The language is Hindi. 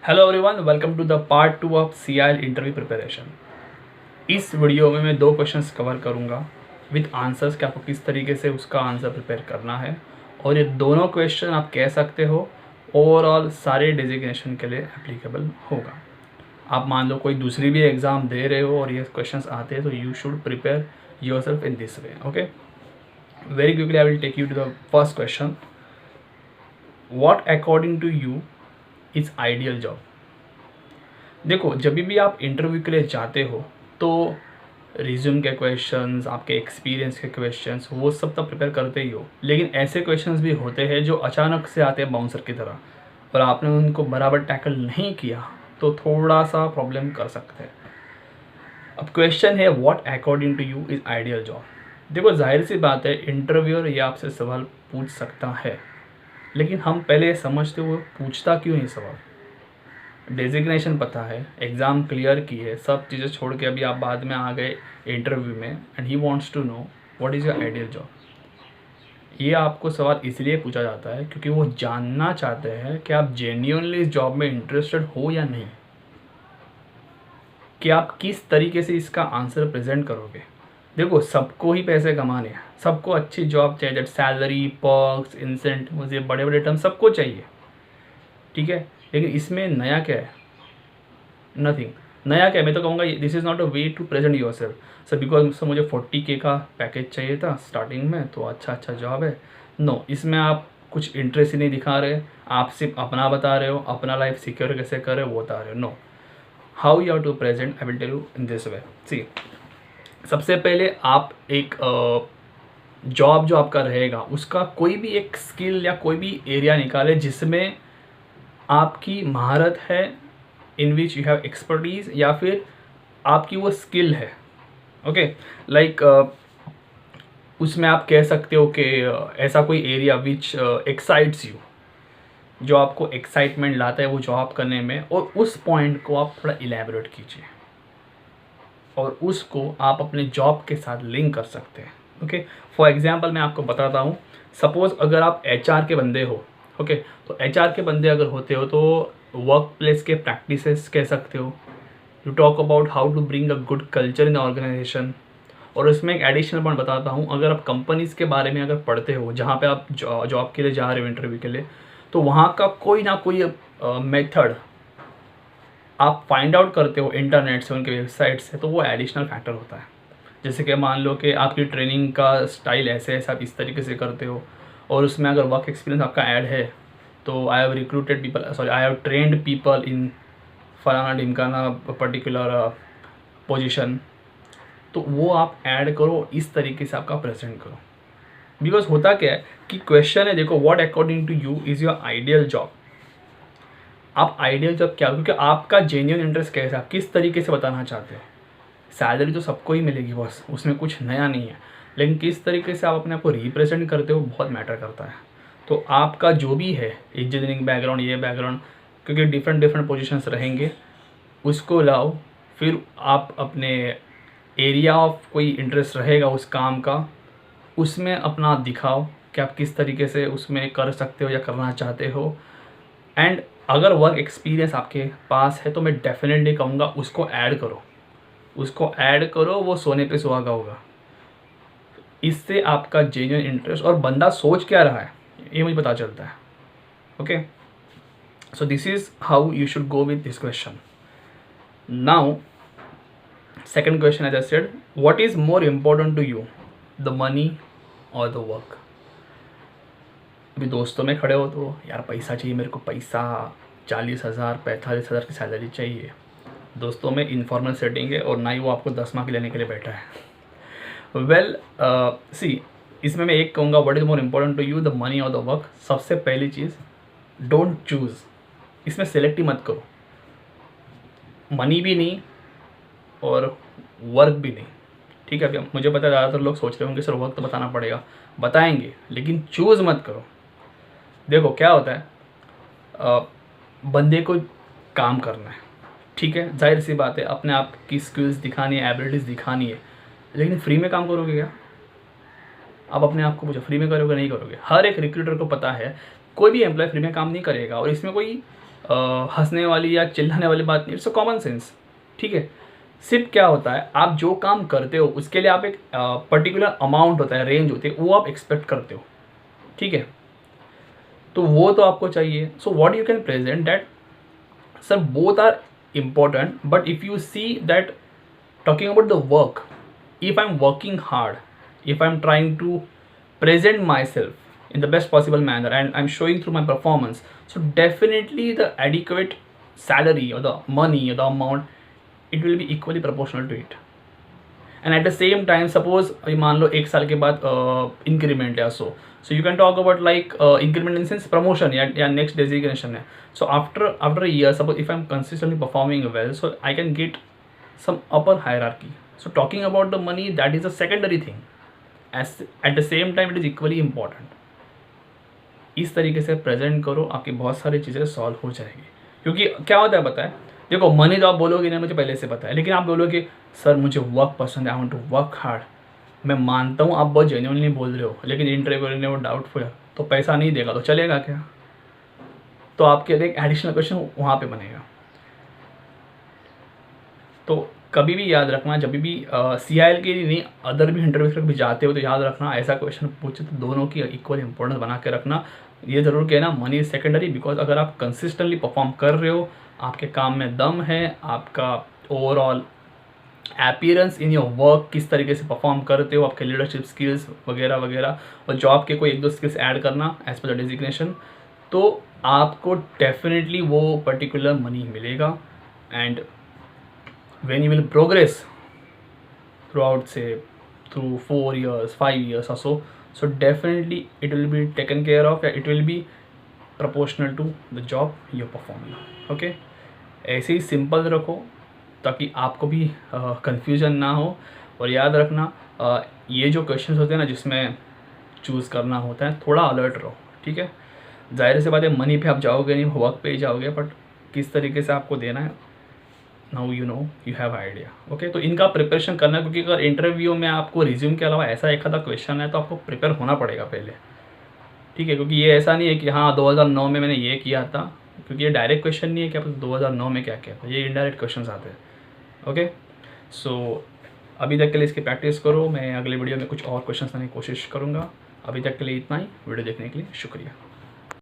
Hello everyone, welcome to the part 2 of CIL interview preparation. इस वीडियो में मैं 2 क्वेश्चंस कवर करूंगा विथ आंसर्स कि आपको किस तरीके से उसका आंसर प्रिपेयर करना है, और ये दोनों क्वेश्चन आप कह सकते हो ओवरऑल सारे डेजिग्नेशन के लिए एप्लीकेबल होगा। आप मान लो कोई दूसरी भी एग्ज़ाम दे रहे हो और ये क्वेश्चंस आते हैं तो you should prepare yourself in this way. Okay, very quickly I will take you to the first question. What according to you is ideal job? देखो, जब भी आप इंटरव्यू के लिए जाते हो तो रिज्यूम के क्वेश्चंस, आपके एक्सपीरियंस के क्वेश्चंस, वो सब तो प्रिपेयर करते ही हो, लेकिन ऐसे क्वेश्चंस भी होते हैं जो अचानक से आते हैं बाउंसर की तरह, और आपने उनको बराबर टैकल नहीं किया तो थोड़ा सा प्रॉब्लम कर सकते हैं। अब क्वेश्चन है what according to you is ideal job. देखो, जाहिर सी बात है, इंटरव्यूअर ये आपसे सवाल पूछ सकता है, लेकिन हम पहले समझते हुए पूछता क्यों नहीं सवाल। डेजिग्नेशन पता है, एग्ज़ाम क्लियर की है, सब चीज़ें छोड़ के अभी आप बाद में आ गए इंटरव्यू में, and he wants to know what is your ideal job. ये आपको सवाल इसलिए पूछा जाता है क्योंकि वो जानना चाहते हैं कि आप जेन्युइनली इस जॉब में इंटरेस्टेड हो या नहीं, कि आप किस तरीके से इसका आंसर प्रेजेंट करोगे। देखो, सबको ही पैसे कमाने हैं, सबको अच्छी जॉब चाहिए, दैट सैलरी, पर्क्स, इंसेंटिव्स, ये बड़े बड़े टर्म सबको चाहिए, ठीक है। लेकिन इसमें नया क्या है? नथिंग। नया क्या है? मैं तो कहूँगा this is not a way to present yourself sir, because sir मुझे 40K का पैकेज चाहिए था स्टार्टिंग में, तो अच्छा जॉब है। नो, इसमें आप कुछ इंटरेस्ट ही नहीं दिखा रहे, आप सिर्फ अपना बता रहे हो, अपना लाइफ सिक्योर कैसे करे वो बता रहे हो। No, how you have to present, I will tell you in this way. See, सबसे पहले आप एक जॉब जो आपका रहेगा उसका कोई भी एक स्किल या कोई भी एरिया निकाले जिसमें आपकी महारत है, इन विच यू हैव एक्सपर्टीज, या फिर आपकी वो स्किल है। ओके, लाइक उसमें आप कह सकते हो कि ऐसा कोई एरिया विच एक्साइट्स यू, जो आपको एक्साइटमेंट लाता है वो जॉब करने में, और उस पॉइंट को आप थोड़ा इलेबोरेट कीजिए और उसको आप अपने जॉब के साथ लिंक कर सकते हैं। ओके, फॉर एग्जांपल मैं आपको बताता हूँ। सपोज अगर आप HR के बंदे हो, ओके, तो HR के बंदे अगर होते हो तो वर्क प्लेस के प्रैक्टिसेस कह सकते हो। You talk about how to bring a good culture in the organisation. और इसमें एक एडिशनल पॉइंट बताता हूँ, अगर आप कंपनीज़ के बारे में अगर पढ़ते हो जहाँ पे आप जॉब के लिए जा रहे हो इंटरव्यू के लिए, तो वहाँ का कोई ना कोई मेथड आप फाइंड आउट करते हो इंटरनेट से, उनके वेबसाइट से, तो वो एडिशनल फैक्टर होता है। जैसे कि मान लो कि आपकी ट्रेनिंग का स्टाइल ऐसे है, आप इस तरीके से करते हो, और उसमें अगर वर्क एक्सपीरियंस आपका ऐड है तो I have recruited people, sorry I have trend people in फलाना ढिमकाना पर्टिकुलर पोजीशन, तो वो आप ऐड करो, इस तरीके से आपका प्रेजेंट करो। बिकॉज होता क्या है कि क्वेश्चन है, देखो, what according to you is your ideal job. आप आइडियल जॉब क्या, क्योंकि आपका जेन्युइन इंटरेस्ट कैसा है, आप किस तरीके से बताना चाहते हो। सैलरी तो सबको ही मिलेगी बॉस, उसमें कुछ नया नहीं है, लेकिन किस तरीके से आप अपने आप को रिप्रेजेंट करते हो बहुत मैटर करता है। तो आपका जो भी है, इंजीनियरिंग बैकग्राउंड, ये बैकग्राउंड, क्योंकि डिफरेंट डिफरेंट पोजीशंस रहेंगे, उसको लाओ, फिर आप अपने एरिया ऑफ कोई इंटरेस्ट रहेगा उस काम का, उसमें अपना दिखाओ कि आप किस तरीके से उसमें कर सकते हो या करना चाहते हो। एंड अगर वर्क एक्सपीरियंस आपके पास है तो मैं डेफिनेटली कहूँगा उसको ऐड करो, उसको ऐड करो, वो सोने पे सुहागा होगा। इससे आपका जेन्युइन इंटरेस्ट और बंदा सोच क्या रहा है ये मुझे पता चलता है। Okay, so this is how you should go with this question. Now second question, as I said, what is more important to you, the money or the work? अभी दोस्तों में खड़े हो तो यार पैसा चाहिए मेरे को, पैसा 40,000 45,000 की सैलरी चाहिए। दोस्तों में इनफॉर्मल सेटिंग है और ना ही वो आपको 10 मार्क लेने के लिए बैठा है। वेल सी, इसमें मैं एक कहूँगा, what is more important to you, the money or the work. सबसे पहली चीज़, डोंट चूज़, इसमें सेलेक्ट ही मत करो, मनी भी नहीं और वर्क भी नहीं, ठीक है। अभी मुझे पता है ज़्यादातर लोग सोच रहे होंगे सर वर्क तो बताना पड़ेगा, बताएंगे, लेकिन चूज़ मत करो। देखो क्या होता है, बंदे को काम करना है, ठीक है, जाहिर सी बात है, अपने आप की स्किल्स दिखानी है, एबिलिटीज़ दिखानी है, लेकिन फ्री में काम करोगे क्या? आप अपने आप को पूछो, फ्री में करोगे नहीं करोगे? हर एक रिक्रूटर को पता है कोई भी एम्प्लॉय फ्री में काम नहीं करेगा, और इसमें कोई हंसने वाली या चिल्लाने वाली बात नहीं, इट्स अ कॉमन सेंस, ठीक है। सिर्फ क्या होता है, आप जो काम करते हो उसके लिए आप एक पर्टिकुलर अमाउंट होता है, रेंज होती है, वो आप एक्सपेक्ट करते हो, ठीक है। तो वो तो आपको चाहिए। So what you can present that sir both are important, but if you see that talking about the work, if I'm working hard, if I'm trying to present myself in the best possible manner and I'm showing through my performance, so definitely the adequate salary or the money or the amount, it will be equally proportional to it. And at the same time, suppose मान लो एक साल के बाद इंक्रीमेंट या so you can talk about like increment in sense promotion या next designation है. So after a year, suppose if I'm consistently performing well, so I can get some upper hierarchy. So talking about the money, that is a secondary thing, as at the same time it is equally important. इस तरीके से प्रेजेंट करो, आपकी बहुत सारी चीज़ें सॉल्व हो जाएगी। क्योंकि क्या होता है पता है, देखो मनी तो आप बोलोगे नहीं मुझे पहले से पता है, लेकिन आप बोलोगे सर मुझे वर्क पसंद है, I want to work hard. मैं मानता हूँ आप बहुत जेन्युइनली बोल रहे हो, लेकिन इंटरव्यू ने वो डाउटफुल है तो पैसा नहीं देगा तो चलेगा क्या? तो आपके लिए एक एडिशनल क्वेश्चन वहाँ पे बनेगा। तो कभी भी याद रखना, जब भी CIL के लिए नहीं अदर भी इंटरव्यू तक भी जाते हो तो याद रखना, ऐसा क्वेश्चन पूछे तो दोनों की इक्वल इंपॉर्टेंस बना के रखना। ये ज़रूर कहना मनी इज सेकेंडरी, बिकॉज अगर आप कंसिस्टेंटली परफॉर्म कर रहे हो, आपके काम में दम है, आपका overall appearance in your work किस तरीके से परफॉर्म करते हो, आपके लीडरशिप स्किल्स वगैरह वगैरह, और जॉब के कोई एक दो स्किल्स ऐड करना एज पर द डेजिग्नेशन, तो आपको डेफिनेटली वो पर्टिकुलर मनी मिलेगा। And when you will progress throughout, say through 4 years 5 years or so definitely it will be taken care of, it will be proportional to the job you're performing, okay। ऐसे ही सिंपल रखो ताकि आपको भी कंफ्यूजन ना हो। और याद रखना ये जो क्वेश्चंस होते हैं ना जिसमें चूज़ करना होता है, थोड़ा अलर्ट रहो, ठीक है। जाहिर सी बात है मनी पे आप जाओगे नहीं, वर्क पे ही जाओगे, बट किस तरीके से आपको देना है, now you have idea, okay. तो इनका प्रिपरेशन करना, क्योंकि अगर इंटरव्यू में आपको रिज्यूम के अलावा ऐसा एक आधा क्वेश्चन है तो आपको प्रिपेयर होना पड़ेगा पहले, ठीक है। क्योंकि ये ऐसा नहीं है कि हाँ 2009 में मैंने ये किया था, क्योंकि ये डायरेक्ट क्वेश्चन नहीं है कि आप 2009 में क्या किया था, ये इनडायरेक्ट क्वेश्चन आते हैं, ओके। सो अभी तक के लिए इसकी प्रैक्टिस करो, मैं अगले वीडियो में कुछ और क्वेश्चन लाने की कोशिश करूँगा। अभी तक के लिए इतना ही, वीडियो देखने के लिए शुक्रिया।